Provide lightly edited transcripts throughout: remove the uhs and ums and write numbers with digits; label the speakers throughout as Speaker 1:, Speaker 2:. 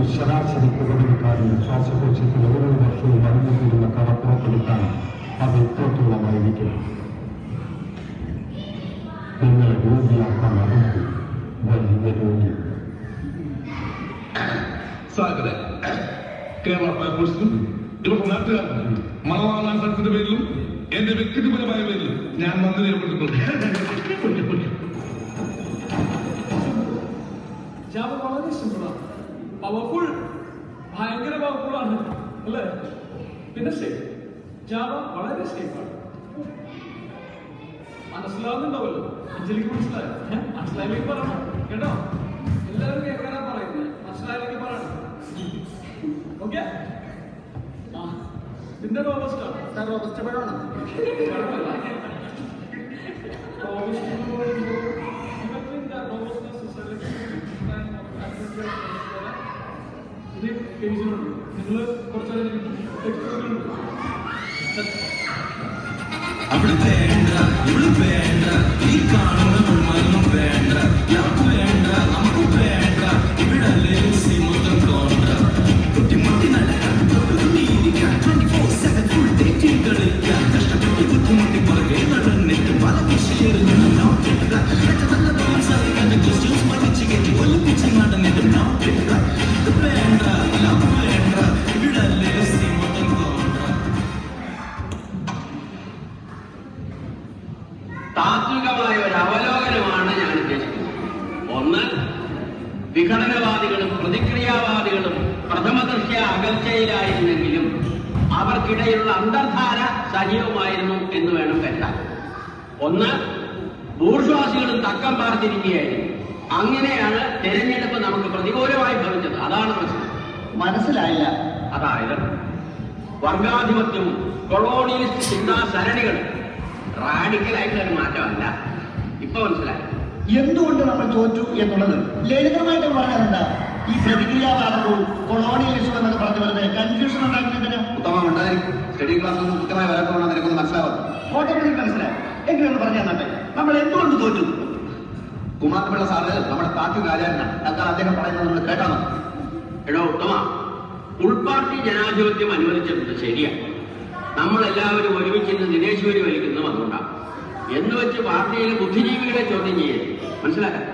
Speaker 1: ഒരു ശരാശരി പുകവലിക്കാരന് ശ്വാസകോശത്തിൽ ഓരോ വർഷവും അടിഞ്ഞുകൂടുന്ന കറ പുറത്തെടുക്കാൻ അത് എത്രത്തോളമായിരിക്കും. നിങ്ങളെ രോഗിയാക്കാൻ അതൊക്കെ വലിയ രോഗി.
Speaker 2: സാഗരെ കേരള ഫയർഫോഴ്സിലും ഇവരുടെ നാട്ടുകാർക്കും മണവാളാൻ സ്ഥലത്തിന്റെ പേരിലും എന്റെ വ്യക്തിപരമായ പേരിലും ഞാൻ നന്ദി രേഖപ്പെടുത്തിയിട്ടുണ്ട്.
Speaker 3: ജാവ വളരെ സിമ്പിളാണ്, പവർഫുൾ, ഭയങ്കര പവർഫുൾ ആണ് അല്ലേ? പിന്നെ സേഫ്, ജാവ വളരെ സേഫാണ്. മനസ്സിലാവുന്നുണ്ടാവല്ലോ, അഞ്ജലിക്ക് മനസ്സിലായില്ലെങ്കിൽ പറയണം കേട്ടോ. എല്ലാവരും കേൾക്കാനാ പറയുന്നത്, മനസ്സിലായില്ലെങ്കിൽ പറയണം. ഓക്കെ? ആ പിന്നെ റോബസ്റ്റാണ്. റോബസ്റ്റ് പഴമാണ്. നിങ്ങൾ കുറച്ചേരം
Speaker 4: അവിടെ വേണ്ട ഇവിടെ വേണ്ട ഈ കാണുന്ന മണ്ണൊന്നും വേണ്ട ഞങ്ങൾക്ക് വേണ്ട നമുക്ക് വേണ്ട ഇവിടെ മൊത്തം തോണ്ട കുട്ടിമുട്ടി നടക്കാൻ തൊട്ടുകൊണ്ടിരിക്കാൻ 24/7 ഫുൾ ഡേറ്റിൽ കളിക്കാൻ കഷ്ടപ്പെട്ട് ബുദ്ധിമുട്ടി പുറകെ നടന്നിട്ട് പല വിഷയം നല്ല സംസാരിക്കാൻ ക്വസ്റ്റ്യൻസ് പഠിച്ച് കയറ്റി ഒലിപ്പിച്ച് നടന്നിട്ട് വേണ്ട ലവ് വേണ്ട ഇവിടെ മൊത്തം തോണ്ട.
Speaker 5: താത്വികമായ ഒരു അവലോകനമാണ് ഞാൻ ഉദ്ദേശിക്കുന്നത്. ഒന്ന്, വിഘടനവാദികളും പ്രതിക്രിയാവാദികളും പ്രഥമ ദൃശ്യ അകൽച്ചയിലായിരുന്നെങ്കിലും അവർക്കിടയിലുള്ള അന്തർധാര സജീവമായിരുന്നു എന്ന് വേണം കരുതാൻ. ഒന്ന്, ബൂർഷ്വാസികളും തക്കം പാർത്തിരിക്കുകയായിരുന്നു. അങ്ങനെയാണ് തെരഞ്ഞെടുപ്പ് നമുക്ക് പ്രതികൂലമായി ഭവിച്ചത്. അതാണ് പ്രശ്നം.
Speaker 6: മനസ്സിലായില്ല.
Speaker 5: അതായത് വർഗാധിപത്യവും കൊളോണിയലിസ്റ്റ് ചിന്താ സരണികളും റാഡിക്കലായിട്ടുള്ള ഒരു മാറ്റമല്ല. ഇപ്പൊ മനസ്സിലായി
Speaker 6: എന്തുകൊണ്ട് നമ്മൾ തോറ്റു എന്നുള്ളത്. ലളിതമായിട്ട് പറയാറുണ്ട്. ഈ പ്രതിക്രിയാവാദവും കൊളോണിയലിസം എന്നൊക്കെ പറഞ്ഞു വരുന്നത് കൺഫ്യൂഷൻ ഉണ്ടാക്കുന്നതിന്
Speaker 5: ഉത്തമമുണ്ടായി. സ്റ്റഡി ക്ലാസ്സിൽ നിന്ന് കൃത്യമായി വരാത്തതാണ് നിനക്കൊന്ന് മനസ്സിലാവും.
Speaker 6: ഓട്ടോമാറ്റിക് മനസ്സിലായി. എങ്ങനെയൊന്ന് പറഞ്ഞു തന്നട്ടെ, നമ്മൾ എന്തുകൊണ്ട് തോറ്റു?
Speaker 5: കുമാരപിള്ള സാറ് നമ്മുടെ താത്വിക ആചാര്യനാണ്. എന്നാൽ അദ്ദേഹം പറയുന്നത് നമ്മൾ കേട്ടാണ്. എടോ ഉത്തമ, ഉൾപാർട്ടി ജനാധിപത്യം അനുവദിച്ചിട്ടുണ്ട്, ശരിയാണ്. നമ്മളെല്ലാവരും ഒരുമിച്ചിരുന്ന് ദിനേശ്വരി വലിക്കുന്നതും അതുകൊണ്ടാണ്. എന്ന് വെച്ച് പാർട്ടിയിലെ ബുദ്ധിജീവികളെ ചോദ്യം ചെയ്യരുത്. മനസ്സിലാക്കാം.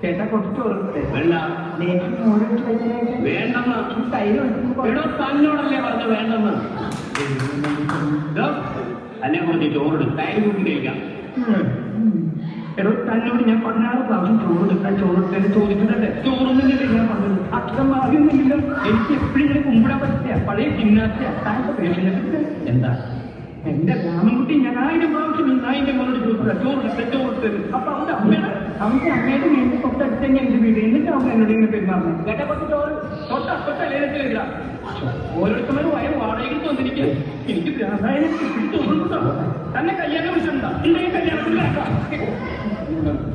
Speaker 3: ചേട്ടാ കുറച്ച് ചോറുണ്ടേ?
Speaker 5: വേണ്ട, വേണ്ടെന്ന്. തന്നോടല്ലേ പറഞ്ഞു വേണ്ടെന്ന്. അല്ലെ കുറച്ച് ചോറിടും, തൈര് കൂട്ടി കഴിക്കാം.
Speaker 3: എടോ, തന്നോട് ഞാൻ 16 പ്രാവശ്യം ചോറെടുക്കാൻ ചോറിട്ട് ചോദിക്കുന്നുണ്ട്. ചോറൊന്നുമില്ല ഞാൻ പറഞ്ഞത്. അക്ഷരം മാറിയൊന്നുമില്ല. എനിക്ക് എപ്പോഴും ഇങ്ങനെ കുമ്പിടാൻ പറ്റില്ല. പഴയ ജിംനാസ്റ്റിയ പേഷ്യന്റ്. എന്താ എന്റെ രാമൻകുട്ടി, ഞാൻ 1000 പ്രാവശ്യം ഈ നായിന്റെ മോനോട് ചോറിട്ട്. അപ്പൊ അവന്റെ അമ്മയുടെ വീട്ടിൽ തൊട്ടടുത്തന്നെ എന്റെ വീട്. എന്നിട്ട് അവൻ എന്നോട് ഇങ്ങനെ പെരുമാറുന്നത് കേട്ടാ. കുറച്ച് ചോറ് തൊട്ടപ്പുറത്തെ ലേലത്തിലില്ല. ഓരോരുത്തരും വയറ് വാടകയിൽ തോന്നിരിക്കുക. എനിക്ക് തോന്നുന്നുണ്ടോ? തന്നെ കല്യാണം വിളിച്ചിട്ടുണ്ടോ? ഇല്ലെങ്കിൽ കല്യാണത്തിലാക്കാം.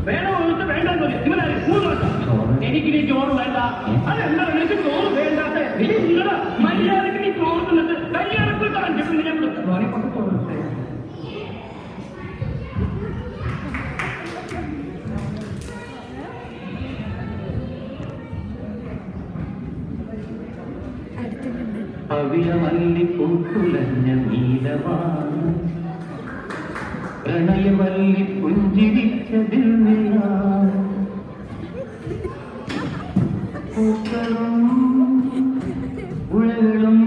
Speaker 3: വേണോ വേണ്ടെന്ന് ഇവനാര് 3 വർഷം എനിക്കിനി ചോറ് വേണ്ട. അതെന്താ നിനക്ക് ചോറ് വേണ്ടാത്ത? നിങ്ങളുടെ മര്യാദക്ക് നീ ചോറ് തിന്നിട്ട് കല്യാണത്തിൽ കാണിച്ചിട്ടുണ്ട്. ഞാൻ കുറച്ച് ചോറ്
Speaker 4: പവിഴമല്ലി പൂക്കുലഞ്ഞ നീലവാണ് പ്രണയമല്ലി പുഞ്ചിരിച്ചതിൽ പൂക്കളും ഉഴകളും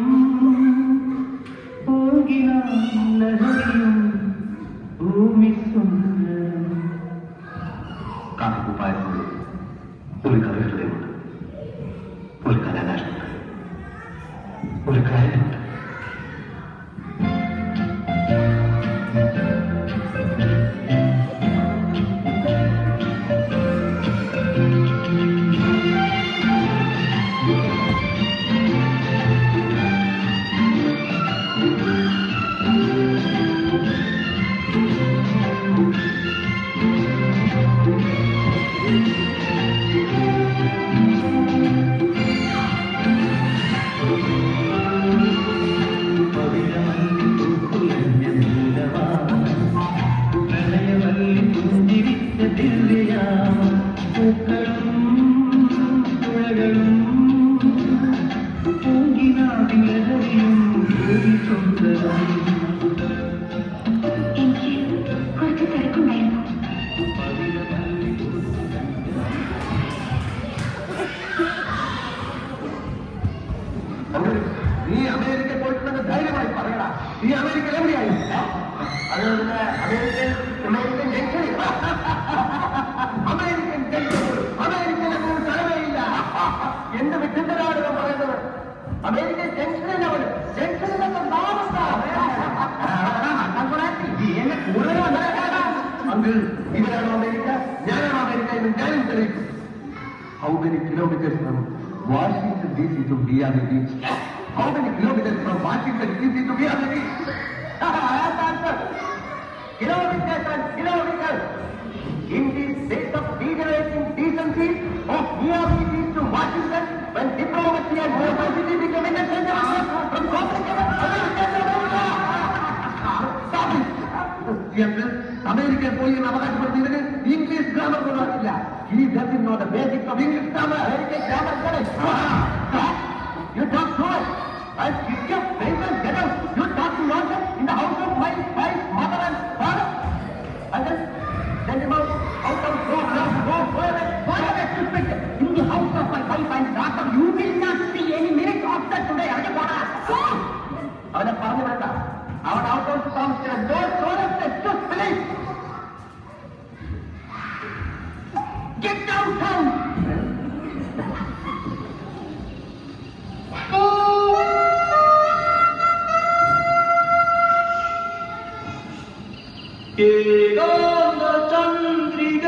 Speaker 4: ലഹരിയും ഭൂമി സുന്ദരം. കാണിക്കുപ്പായത്തിൽ ഒരു കവിതയുണ്ട്, ഒരു കലാകാരനുണ്ട്, ഒരു കായലുണ്ട്.
Speaker 7: കുറച്ച് തിരക്കുണ്ടായിരുന്നു.
Speaker 6: നീ അമേരിക്ക പോയിട്ടുണ്ടെന്ന് ധൈര്യമായി പറയടാ. നീ അമേരിക്കയിൽ എവിടെയായി? അത് അമേരിക്കൻ ജംഗ്ഷനിൽ. American junction. അമേരിക്കയിലൊന്നും സ്ഥലമേയില്ല. എന്ത് വിഡിത്തരാണ് ഞാൻ പറയുന്നത്? അമേരിക്കൻ ജംഗ്ഷനിൽ അവന് ജംഗ്ഷനിലൊക്കെ എന്നെ കൂടുതൽ അങ്കിൾ, ഇവരാണോ അമേരിക്ക? ഞാനാണോ അമേരിക്ക എന്ന് ഞാനും തെളിയിക്കും. How many kilometers from Washington DC to Miami Beach? How many kilometers from Washington DC to Miami Beach? Kilometers and kilometers. In this state of degenerating decency of Miami Beach to Washington, when diplomacy and diversity became essential from complicated അമേരിക്കയിൽ പോയി എന്ന് അവകാശപ്പെടുത്തിയതിന് English grammar കൊള്ളാറില്ല. He doesn't know the basics of English grammar. American grammar college. You talk to us. I'll kick your face and get out. You talk nonsense in the house of my wife, mother and father. And then send him out of go away. In the house of my wife and daughter, you will not see any minute after today. അവനെ പറഞ്ഞു വേണ്ട. അവൻ out of താമസിക്കണം. Please. Get downtown. ചന്ദ്രിക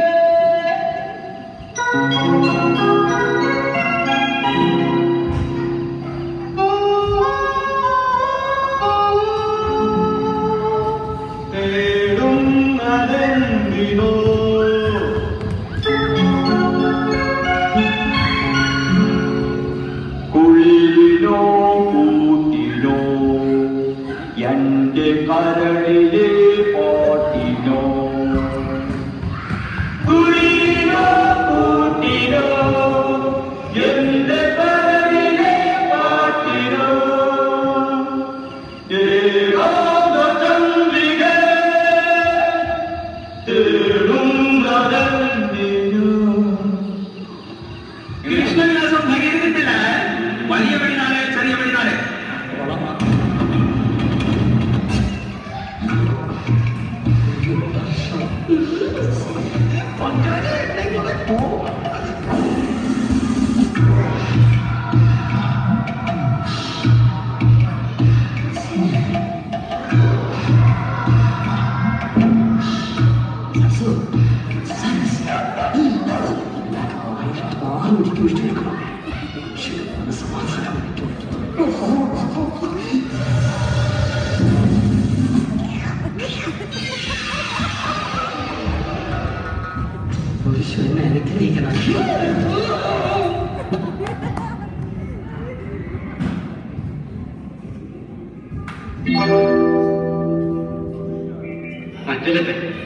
Speaker 6: കുളിരോ കൂട്ടിനോ എന്റെ കരളിലെ പാട്ടിനോ കുളിരോ കൂട്ടിനോ എന്റെ കരളിലെ പാട്ടിനോ ചന്ദ്രിക കൃഷ്ണവിലാസം ഭഗീരഥത്തില്ല. വലിയ വെളിനാട് ചെറിയ വെളിനാട്.
Speaker 5: മറ്റേ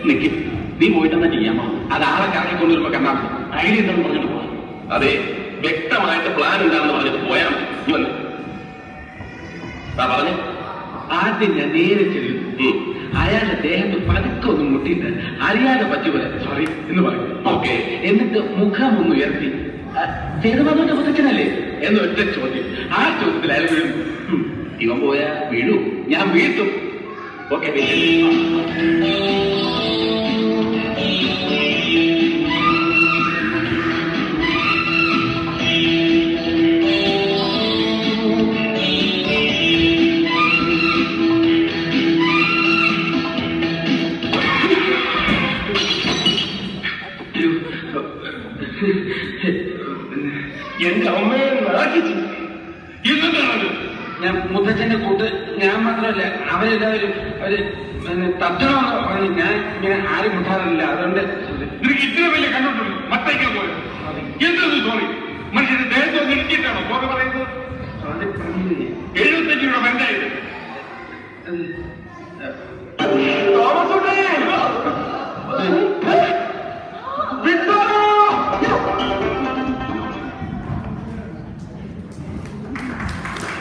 Speaker 5: നിൽക്കും. നീ പോയിട്ടെന്നാ ചെയ്യാമോ? അത് ആളെ കറങ്ങിക്കൊണ്ടിരുമ്പോ കണ്ടാ ഐഡിയ എന്താണെന്ന് പറഞ്ഞിട്ട് പോവാം. അതെ, വ്യക്തമായിട്ട് പ്ലാൻ എന്താണെന്ന് പറഞ്ഞിട്ട് പോയാൽ മതി. പറഞ്ഞു. ആദ്യം ഞാൻ നേരെ ചെല്ലുന്നു. അയാളുടെ ദേഹത്ത് പതുക്കെ ഒന്ന് മുട്ടിയിട്ട് അറിയാതെ പറ്റുപോലെ സോറി എന്ന് പറയും. ഓക്കെ. എന്നിട്ട് മുഖം ഒന്ന് ഉയർത്തി ചെറുപതിന്റെ പുതക്കനല്ലേ എന്ന് ഒറ്റ ചോദ്യം. ആ ചോദ്യത്തിൽ അയാൾ വീഴും. ഇവൻ പോയാ വീഴൂ, ഞാൻ വീഴ്ത്തും. ഓക്കെ. എന്റെ അമ്മയെ നാട്ടിച്ചു. എന്താണ് ഞാൻ മുത്തച്ഛന്റെ കൂട്ട്? ഞാൻ മാത്രമല്ല, അവരെല്ലാവരും അവര് തട്ടണമെന്ന് പറഞ്ഞു. ഞാൻ ഇങ്ങനെ ആരും മുട്ടാറില്ല. അതുകൊണ്ട്
Speaker 2: നിനക്ക് ഇത്ര വലിയ കണ്ടിട്ടുണ്ട്. മറ്റേക്കാൻ പോയത് എന്തെന്ന് സോറി? മനുഷ്യന്റെ ദേഹത്തോ നിർത്തിയിട്ടാണോ സോറി പറയുന്നത്? 75 രൂപ വേണ്ടായത്.